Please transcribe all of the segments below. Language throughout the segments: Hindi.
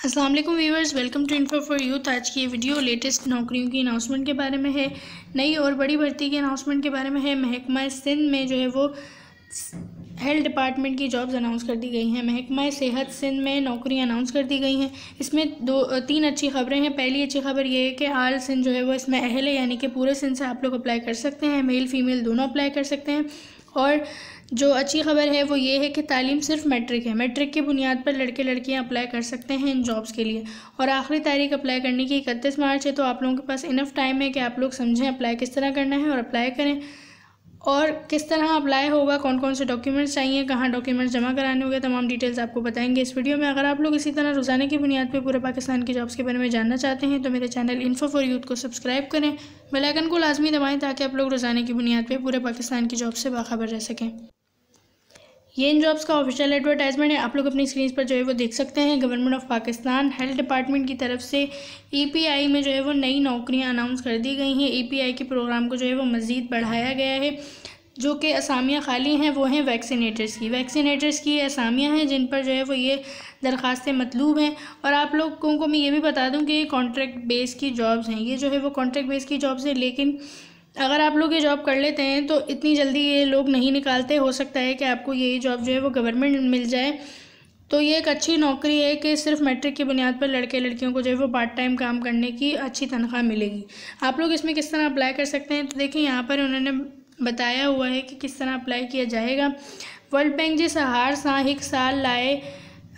अस्सलाम वालेकुम viewers, welcome to info for youth. आज की ये वीडियो लेटेस्ट नौकरियों की अनाउंसमेंट के बारे में है। नई और बड़ी भर्ती की अनाउंसमेंट के बारे में है। महकमा सिंध में जो है वो हेल्थ डिपार्टमेंट की जॉब्स अनाउंस कर दी गई हैं। महकमा सेहत सिंध में नौकरियां अनाउंस कर दी गई हैं। इसमें तीन अच्छी खबरें हैं। पहली अच्छी खबर ये है कि आल सिंध जो है वो इसमें अहल है, यानी कि पूरे सिंध से आप लोग अप्लाई कर सकते हैं। मेल फीमेल दोनों अप्लाई कर सकते हैं। और जो अच्छी खबर है वो ये है कि तालीम सिर्फ मैट्रिक है। मैट्रिक की बुनियाद पर लड़के लड़कियां अप्लाई कर सकते हैं इन जॉब्स के लिए। और आखिरी तारीख अप्लाई करने की 31 मार्च है। तो आप लोगों के पास इनफ टाइम है कि आप लोग समझें अप्लाई किस तरह करना है और अप्लाई करें। और किस तरह अप्लाई होगा, कौन कौन से डॉक्यूमेंट्स चाहिए, कहाँ डॉक्यूमेंट्स जमा कराने होंगे, तमाम डिटेल्स आपको बताएंगे इस वीडियो में। अगर आप लोग इसी तरह रोज़ाना की बुनियाद पर पूरे पाकिस्तान की जॉब्स के बारे में जानना चाहते हैं तो मेरे चैनल इन्फो फॉर यूथ को सब्सक्राइब करें, बेल आइकन को लाजमी दबाएं ताकि आप लोग रोज़ाना की बुनियाद पर पूरे पाकिस्तान की जॉब से बाखबर रह सकें। ये इन जॉब्स का ऑफिशियल एडवर्टाइजमेंट है, आप लोग अपनी स्क्रीन पर जो है वो देख सकते हैं। Government of Pakistan health department की तरफ से ईपीआई में जो है वो नई नौकरियां अनाउंस कर दी गई हैं। ईपीआई के प्रोग्राम को जो है वो मज़ीद बढ़ाया गया है। जो कि असामियाँ खाली हैं वो हैं वैक्सीनेटर्स की असामियाँ हैं जिन पर जो है वो ये दरख्वास्तें मतलूब हैं। और आप लोगों को मैं ये भी बता दूँ कि ये कॉन्ट्रैक्ट बेस की जॉब्स हैं। ये जो है वो कॉन्ट्रैक्ट बेस की जॉब्स हैं, लेकिन अगर आप लोग ये जॉब कर लेते हैं तो इतनी जल्दी ये लोग नहीं निकालते। हो सकता है कि आपको यही जॉब जो है वो गवर्नमेंट मिल जाए। तो ये एक अच्छी नौकरी है कि सिर्फ मैट्रिक की बुनियाद पर लड़के लड़कियों को जो है वो पार्ट टाइम काम करने की अच्छी तनख्वाह मिलेगी। आप लोग इसमें किस तरह अप्लाई कर सकते हैं तो देखिए यहाँ पर उन्होंने बताया हुआ है कि किस तरह अप्लाई किया जाएगा। वर्ल्ड बैंक जी सहार सां एक साल लाए,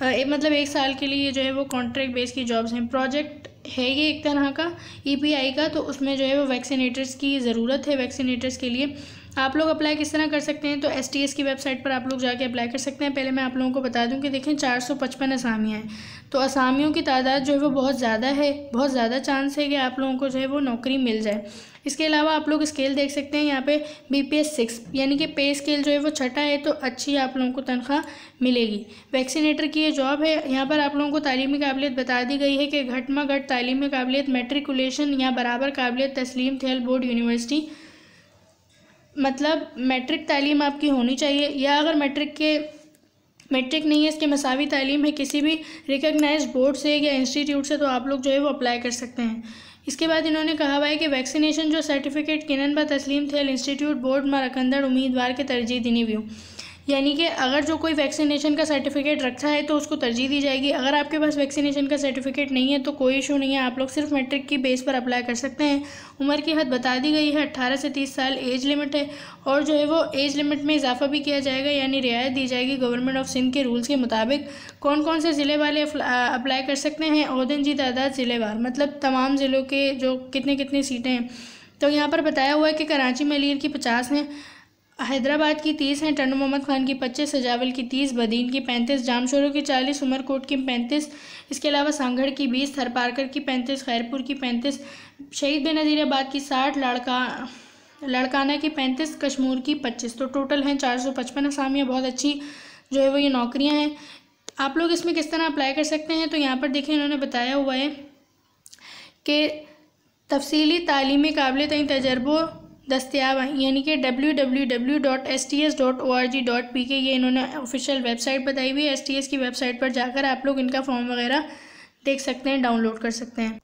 मतलब एक साल के लिए जो है वो कॉन्ट्रैक्ट बेस की जॉब्स हैं। प्रोजेक्ट है ये एक तरह का ईपीआई का, तो उसमें जो है वो वैक्सीनेटर्स की ज़रूरत है। वैक्सीनेटर्स के लिए आप लोग अप्लाई किस तरह कर सकते हैं तो एसटीएस की वेबसाइट पर आप लोग जाके अप्लाई कर सकते हैं। पहले मैं आप लोगों को बता दूं कि देखें 455 असामियाँ हैं, तो असामियों की तादाद जो है वो बहुत ज़्यादा है। बहुत ज़्यादा चांस है कि आप लोगों को जो है वो नौकरी मिल जाए। इसके अलावा आप लोग स्केल देख सकते हैं यहाँ पे BPS 6 यानी कि पे स्केल जो है वो 6 है, तो अच्छी आप लोगों को तनख्वाह मिलेगी। वैक्सीनेटर की ये जॉब है। यहाँ पर आप लोगों को तालीमी काबिलियत बता दी गई है कि घटमा घट तालीमी काबिलियत मैट्रिकुलेशन या बराबर काबिलियत तस्लीम थियल बोर्ड यूनिवर्सिटी, मतलब मैट्रिक तालीम आपकी होनी चाहिए, या अगर मैट्रिक नहीं है, इसके मसावी तालीम है किसी भी रिकग्नाइज्ड बोर्ड से या इंस्टीट्यूट से, तो आप लोग जो है वो अप्लाई कर सकते हैं। इसके बाद इन्होंने कहा हुआ है कि वैक्सीनेशन जो सर्टिफिकेट किनन बा तस्लीम थियल इंस्टीट्यूट बोर्ड मा रकंदड़ उम्मीदवार के तरजीह दिनी व्यू, यानी कि अगर जो कोई वैक्सीनेशन का सर्टिफिकेट रखा है तो उसको तरजीह दी जाएगी। अगर आपके पास वैक्सीनेशन का सर्टिफिकेट नहीं है तो कोई इशू नहीं है, आप लोग सिर्फ मैट्रिक की बेस पर अप्लाई कर सकते हैं। उम्र की हद बता दी गई है, 18 से 30 साल एज लिमिट है। और जो है वो एज लिमिट में इजाफा भी किया जाएगा, यानी रियायत दी जाएगी गवर्नमेंट ऑफ सिंध के रूल्स के मुताबिक। कौन कौन से ज़िले वाले अप्लाई कर सकते हैं, ओहदेन जी तादाद ज़िलेवार, मतलब तमाम ज़िलों के जो कितनी सीटें हैं। तो यहाँ पर बताया हुआ है कि कराची में अलीगढ़ की 50 हैं, हैदराबाद की 30 हैं, टंडू मोहम्मद खान की 25, सजावल की 30, बदीन की 35, जामशोरों की 40, उमरकोट की 35, इसके अलावा सांगड़ की 20, थरपारकर की 35, खैरपुर की 35, शहीद बेनज़ीराबाद की 60, लड़काना की 35, कश्मीर की 25। तो टोटल हैं 455 असामियाँ। बहुत अच्छी जो है वो ये नौकरियाँ हैं। आप लोग इसमें किस तरह अप्लाई कर सकते हैं तो यहाँ पर देखिए इन्होंने बताया हुआ है कि तफसीली तालीमी काबिलियत तजर्बो दस्तियाब हैं, यानी कि www.sts.org.pk ये इन्होंने ऑफिशियल वेबसाइट बताई हुई है। STS की वेबसाइट पर जाकर आप लोग इनका फॉर्म वगैरह देख सकते हैं, डाउनलोड कर सकते हैं।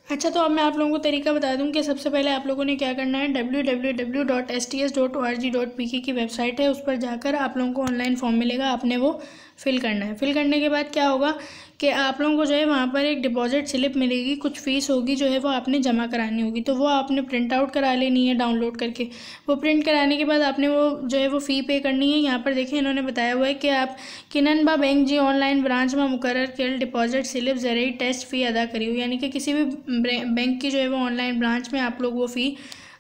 अच्छा, तो अब मैं आप लोगों को तरीका बता दूं कि सबसे पहले आप लोगों ने क्या करना है। www.sts.org.pk की वेबसाइट है, उस पर जाकर आप लोगों को ऑनलाइन फॉर्म मिलेगा, आपने वो फिल करना है। फिल करने के बाद क्या होगा कि आप लोगों को जो है वहाँ पर एक डिपॉजिट स्लिप मिलेगी, कुछ फ़ीस होगी जो है वो आपने जमा करानी होगी, तो वो आपने प्रिंट आउट करा लेनी है डाउनलोड करके। वो प्रिंट कराने के बाद आपने वो जो है वो फ़ी पे करनी है। यहाँ पर देखिए इन्होंने बताया हुआ है कि आप किनन बा बैंक जी ऑनलाइन ब्रांच में मुकर्रर केल डिपॉजिट स्लिप ज़रिए टेस्ट फ़ी अदा करी हो, यानी कि किसी भी बैंक की जो है वो ऑनलाइन ब्रांच में आप लोग वो फ़ी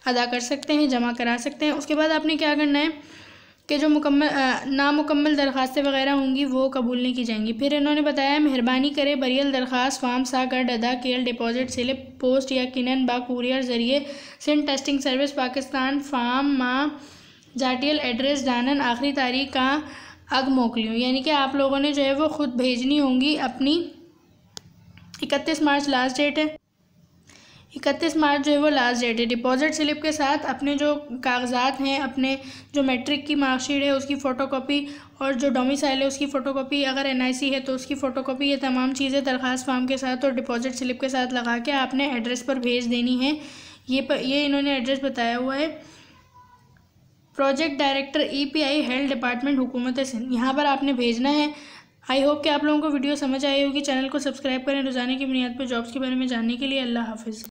अदा कर सकते हैं, जमा करा सकते हैं। उसके बाद आपने क्या करना है कि जो नामुकम्मल दरख्वास्तें वगैरह होंगी वो कबूल नहीं की जाएंगी। फिर इन्होंने बताया मेहरबानी करे बरियल दरख्वास्त फार्म सा गड अदा केल डिपॉजिट स्लिप पोस्ट या किनन बा कुरियर ज़रिए Sindh testing service Pakistan form माँ जाटियल एड्रेस डानन आखिरी तारीख का अग मोकलियों, यानी कि आप लोगों ने जो है वो ख़ुद भेजनी होंगी अपनी। 31 मार्च लास्ट डेट है। 31 मार्च जो है वो लास्ट डेट है। डिपॉजिट स्लिप के साथ अपने जो कागजात हैं, अपने जो मैट्रिक की मार्कशीट है उसकी फ़ोटोकॉपी और जो डोमिसाइल है उसकी फ़ोटोकॉपी, अगर NIC है तो उसकी फ़ोटोकॉपी, ये तमाम चीज़ें दरख्वास्त फॉर्म के साथ और डिपॉजिट स्लिप के साथ लगा के आपने एड्रेस पर भेज देनी है। ये इन्होंने एड्रेस बताया हुआ है, project director EPI health department हुकूमत सिंध, यहाँ पर आपने भेजना है। आई होप कि आप लोगों को वीडियो समझ आई होगी। चैनल को सब्सक्राइब करें रोज़ाना की बुनियाद पर जॉब्स के बारे में जानने के लिए। अल्लाह हाफिज़।